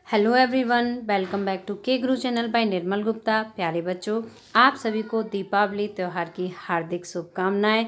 Hello everyone, welcome back to K Guru channel bye निर्मल गुप्ता। प्यारे बच्चों, आप सभी को दीपावली त्यौहार की हार्दिक शुभकामनाएं।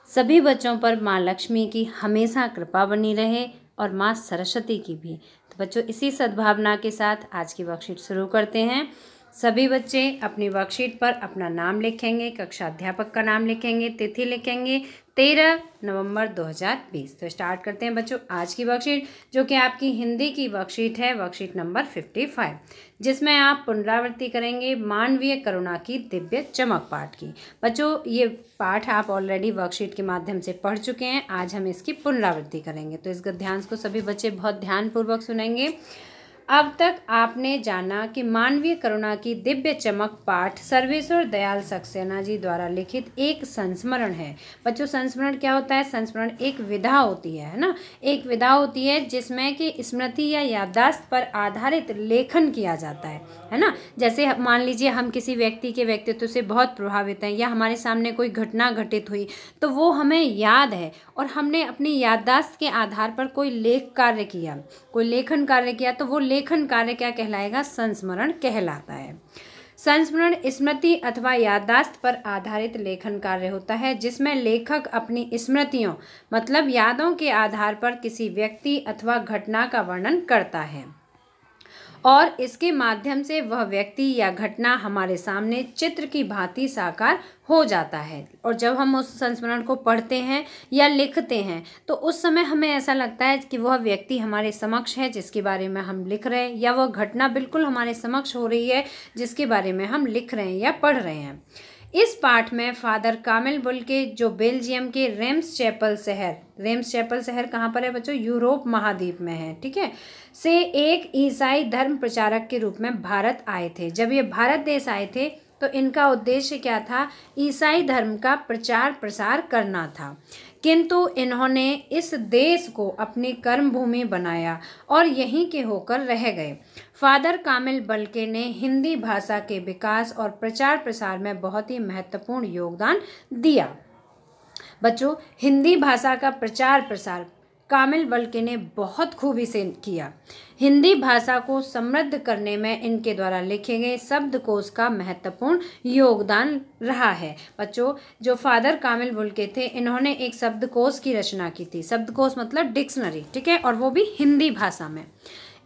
सभी बच्चों पर माँ लक्ष्मी की हमेशा कृपा बनी रहे और माँ सरस्वती की भी। तो बच्चों, इसी सद्भावना के साथ आज की वर्कशीट शुरू करते हैं। सभी बच्चे अपनी वर्कशीट पर अपना नाम लिखेंगे, कक्षा अध्यापक का नाम लिखेंगे, तिथि लिखेंगे 13 नवंबर 2020। तो स्टार्ट करते हैं बच्चों आज की वर्कशीट, जो कि आपकी हिंदी की वर्कशीट है, वर्कशीट नंबर 55, जिसमें आप पुनरावृत्ति करेंगे मानवीय करुणा की दिव्य चमक पाठ की। बच्चों, ये पाठ आप ऑलरेडी वर्कशीट के माध्यम से पढ़ चुके हैं। आज हम इसकी पुनरावृत्ति करेंगे, तो इस गद्यांश को सभी बच्चे बहुत ध्यानपूर्वक सुनेंगे। अब तक आपने जाना कि मानवीय करुणा की दिव्य चमक पाठ सर्वेश्वर दयाल सक्सेना जी द्वारा लिखित एक संस्मरण है। बच्चों, संस्मरण क्या होता है? संस्मरण एक विधा होती है ना, एक विधा होती है जिसमें कि स्मृति या याददाश्त पर आधारित लेखन किया जाता है ना। जैसे मान लीजिए हम किसी व्यक्ति के व्यक्तित्व से बहुत प्रभावित हैं या हमारे सामने कोई घटना घटित हुई तो वो हमें याद है और हमने अपनी याददाश्त के आधार पर कोई लेख कार्य किया, कोई लेखन कार्य किया, तो वो लेखन कार्य क्या कहलाएगा? संस्मरण कहलाता है। संस्मरण स्मृति अथवा याददाश्त पर आधारित लेखन कार्य होता है जिसमें लेखक अपनी स्मृतियों मतलब यादों के आधार पर किसी व्यक्ति अथवा घटना का वर्णन करता है और इसके माध्यम से वह व्यक्ति या घटना हमारे सामने चित्र की भांति साकार हो जाता है। और जब हम उस संस्मरण को पढ़ते हैं या लिखते हैं तो उस समय हमें ऐसा लगता है कि वह व्यक्ति हमारे समक्ष है जिसके बारे में हम लिख रहे हैं, या वह घटना बिल्कुल हमारे समक्ष हो रही है जिसके बारे में हम लिख रहे हैं या पढ़ रहे हैं। इस पाठ में फादर कामिल बुल्के, जो बेल्जियम के रेम्स चैपल शहर कहाँ पर है बच्चों? यूरोप महाद्वीप में है, ठीक है, से एक ईसाई धर्म प्रचारक के रूप में भारत आए थे। जब ये भारत देश आए थे तो इनका उद्देश्य क्या था? ईसाई धर्म का प्रचार प्रसार करना था, किंतु इन्होंने इस देश को अपनी कर्म भूमि बनाया और यहीं के होकर रह गए। फादर कामिल बल्के ने हिंदी भाषा के विकास और प्रचार प्रसार में बहुत ही महत्वपूर्ण योगदान दिया। बच्चों, हिंदी भाषा का प्रचार प्रसार कामिल बल्के ने बहुत खूबी से किया। हिंदी भाषा को समृद्ध करने में इनके द्वारा लिखे गए शब्दकोश का महत्वपूर्ण योगदान रहा है। बच्चों, जो फादर कामिल बुल्के थे इन्होंने एक शब्दकोश की रचना की थी। शब्दकोश मतलब डिक्शनरी, ठीक है, और वो भी हिंदी भाषा में।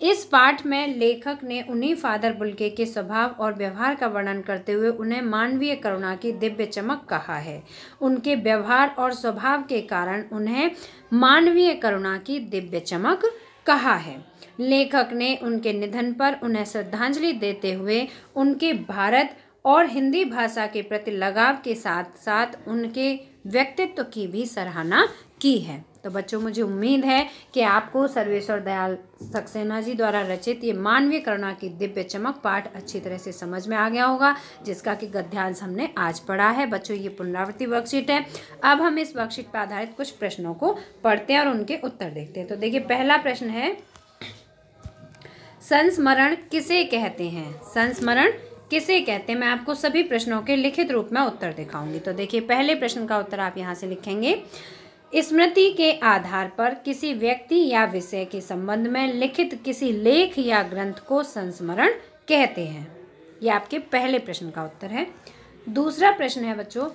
इस पाठ में लेखक ने उन्हीं फादर बुल्के के स्वभाव और व्यवहार का वर्णन करते हुए उन्हें मानवीय करुणा की दिव्य चमक कहा है। उनके व्यवहार और स्वभाव के कारण उन्हें मानवीय करुणा की दिव्य चमक कहा है। लेखक ने उनके निधन पर उन्हें श्रद्धांजलि देते हुए उनके भारत और हिंदी भाषा के प्रति लगाव के साथ साथ उनके व्यक्तित्व की भी सराहना की है। तो बच्चों, मुझे उम्मीद है कि आपको सर्वेश्वर दयाल सक्सेना जी द्वारा रचित ये मानवीय करुणा की दिव्य चमक पाठ अच्छी तरह से समझ में आ गया होगा, जिसका कि गद्यांश हमने आज पढ़ा है। बच्चों, ये पुनरावृत्ति वर्कशीट है। अब हम इस वर्कशीट पर आधारित कुछ प्रश्नों को पढ़ते हैं और उनके उत्तर देखते हैं। तो देखिए, पहला प्रश्न है, संस्मरण किसे कहते हैं? संस्मरण किसे कहते हैं? मैं आपको सभी प्रश्नों के लिखित रूप में उत्तर दिखाऊंगी। तो देखिए, पहले प्रश्न का उत्तर आप यहाँ से लिखेंगे, स्मृति के आधार पर किसी व्यक्ति या विषय के संबंध में लिखित किसी लेख या ग्रंथ को संस्मरण कहते हैं। यह आपके पहले प्रश्न का उत्तर है। दूसरा प्रश्न है बच्चों,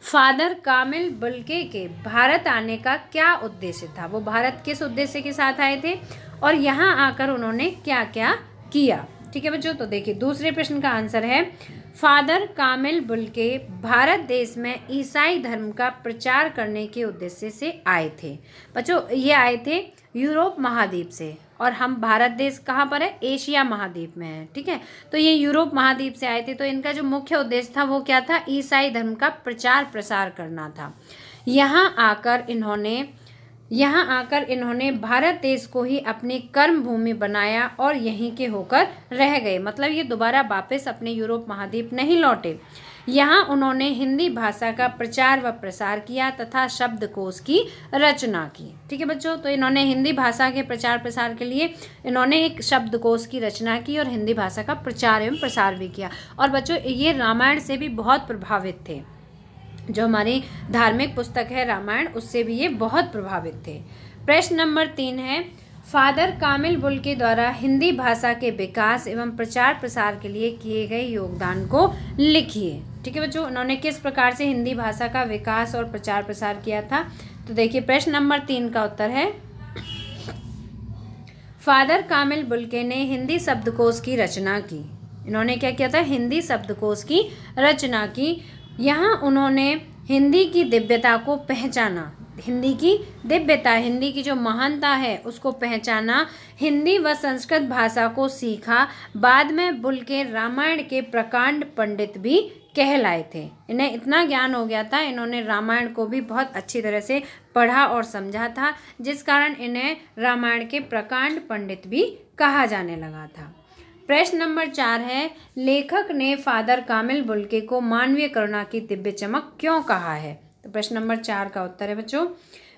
फादर कामिल बुल्के के भारत आने का क्या उद्देश्य था? वो भारत किस उद्देश्य के साथ आए थे और यहाँ आकर उन्होंने क्या क्या किया? ठीक है बच्चों, तो देखिए, दूसरे प्रश्न का आंसर है, फादर कामिल बुल्के भारत देश में ईसाई धर्म का प्रचार करने के उद्देश्य से आए थे। बच्चों, ये आए थे यूरोप महाद्वीप से और हम भारत देश कहाँ पर है? एशिया महाद्वीप में है, ठीक है। तो ये यूरोप महाद्वीप से आए थे, तो इनका जो मुख्य उद्देश्य था वो क्या था? ईसाई धर्म का प्रचार प्रसार करना था। यहाँ आकर इन्होंने भारत देश को ही अपनी कर्म भूमि बनाया और यहीं के होकर रह गए। मतलब ये दोबारा वापस अपने यूरोप महाद्वीप नहीं लौटे। यहाँ उन्होंने हिंदी भाषा का प्रचार व प्रसार किया तथा शब्दकोश की रचना की। ठीक है बच्चों, तो इन्होंने हिंदी भाषा के प्रचार प्रसार के लिए इन्होंने एक शब्दकोश की रचना की और हिंदी भाषा का प्रचार एवं प्रसार भी किया। और बच्चों, ये रामायण से भी बहुत प्रभावित थे। जो हमारी धार्मिक पुस्तक है रामायण, उससे भी ये बहुत प्रभावित थे। प्रश्न नंबर 3 है, फादर कामिल बुल्के द्वारा हिंदी भाषा के विकास एवं प्रचार प्रसार के लिए किए गए योगदान को लिखिए। ठीक है बच्चों, उन्होंने किस प्रकार से हिंदी भाषा का विकास और प्रचार प्रसार किया था? तो देखिए प्रश्न नंबर 3 का उत्तर है फादर कामिल बुल्के ने हिंदी शब्दकोश की रचना की। इन्होंने क्या किया था? हिंदी शब्दकोश की रचना की। यहाँ उन्होंने हिंदी की दिव्यता को पहचाना, हिंदी की दिव्यता, हिंदी की जो महानता है उसको पहचाना, हिंदी व संस्कृत भाषा को सीखा। बाद में बुल्के रामायण के प्रकांड पंडित भी कहलाए थे। इन्हें इतना ज्ञान हो गया था, इन्होंने रामायण को भी बहुत अच्छी तरह से पढ़ा और समझा था, जिस कारण इन्हें रामायण के प्रकांड पंडित भी कहा जाने लगा था। प्रश्न नंबर 4 है, लेखक ने फादर कामिल बुल्के को मानवीय करुणा की दिव्य चमक क्यों कहा है? तो प्रश्न नंबर 4 का उत्तर है बच्चों,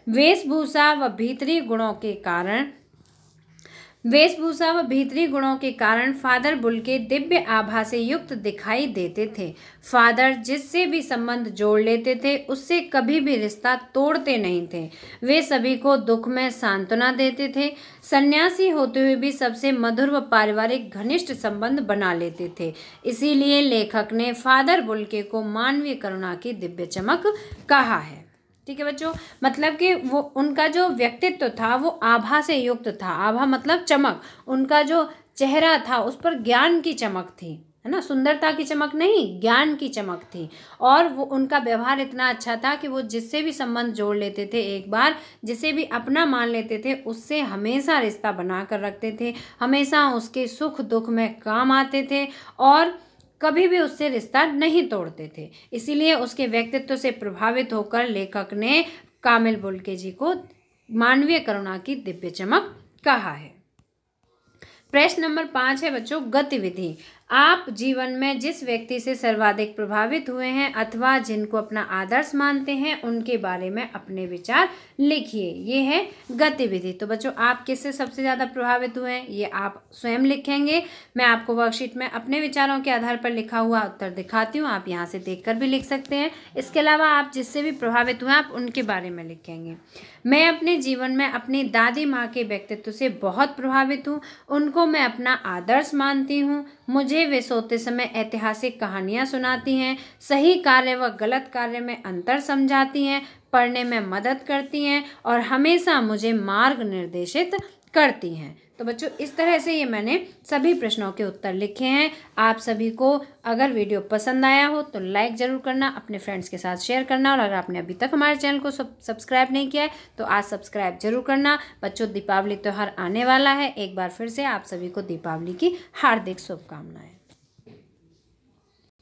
वेशभूषा व भीतरी गुणों के कारण फादर बुल्के दिव्य आभा से युक्त दिखाई देते थे। फादर जिससे भी संबंध जोड़ लेते थे उससे कभी भी रिश्ता तोड़ते नहीं थे। वे सभी को दुख में सांत्वना देते थे। सन्यासी होते हुए भी सबसे मधुर व पारिवारिक घनिष्ठ संबंध बना लेते थे। इसीलिए लेखक ने फादर बुल्के को मानवीय करुणा की दिव्य चमक कहा है। ठीक है बच्चों, मतलब कि वो उनका जो व्यक्तित्व था वो आभा से युक्त था। आभा मतलब चमक, उनका जो चेहरा था उस पर ज्ञान की चमक थी, है ना, सुंदरता की चमक नहीं, ज्ञान की चमक थी। और वो उनका व्यवहार इतना अच्छा था कि वो जिससे भी संबंध जोड़ लेते थे, एक बार जिसे भी अपना मान लेते थे, उससे हमेशा रिश्ता बना कर रखते थे, हमेशा उसके सुख दुख में काम आते थे और कभी भी उससे रिश्ता नहीं तोड़ते थे। इसीलिए उसके व्यक्तित्व से प्रभावित होकर लेखक ने कामिल बुल्के जी को मानवीय करुणा की दिव्य चमक कहा है। प्रश्न नंबर 5 है बच्चों, गतिविधि। आप जीवन में जिस व्यक्ति से सर्वाधिक प्रभावित हुए हैं अथवा जिनको अपना आदर्श मानते हैं उनके बारे में अपने विचार लिखिए। ये है गतिविधि। तो बच्चों आप किससे सबसे ज़्यादा प्रभावित हुए हैं ये आप स्वयं लिखेंगे। मैं आपको वर्कशीट में अपने विचारों के आधार पर लिखा हुआ उत्तर दिखाती हूँ, आप यहाँ से देखकर भी लिख सकते हैं। इसके अलावा आप जिससे भी प्रभावित हुए आप उनके बारे में लिखेंगे। मैं अपने जीवन में अपनी दादी माँ के व्यक्तित्व से बहुत प्रभावित हूँ, उनको मैं अपना आदर्श मानती हूँ। मुझे वे सोते समय ऐतिहासिक कहानियाँ सुनाती हैं, सही कार्य व गलत कार्य में अंतर समझाती हैं, पढ़ने में मदद करती हैं और हमेशा मुझे मार्ग निर्देशित करती हैं। तो बच्चों इस तरह से ये मैंने सभी प्रश्नों के उत्तर लिखे हैं। आप सभी को अगर वीडियो पसंद आया हो तो लाइक ज़रूर करना, अपने फ्रेंड्स के साथ शेयर करना और अगर आपने अभी तक हमारे चैनल को सब्सक्राइब नहीं किया है तो आज सब्सक्राइब जरूर करना। बच्चों दीपावली त्यौहार आने वाला है, एक बार फिर से आप सभी को दीपावली की हार्दिक शुभकामनाएं।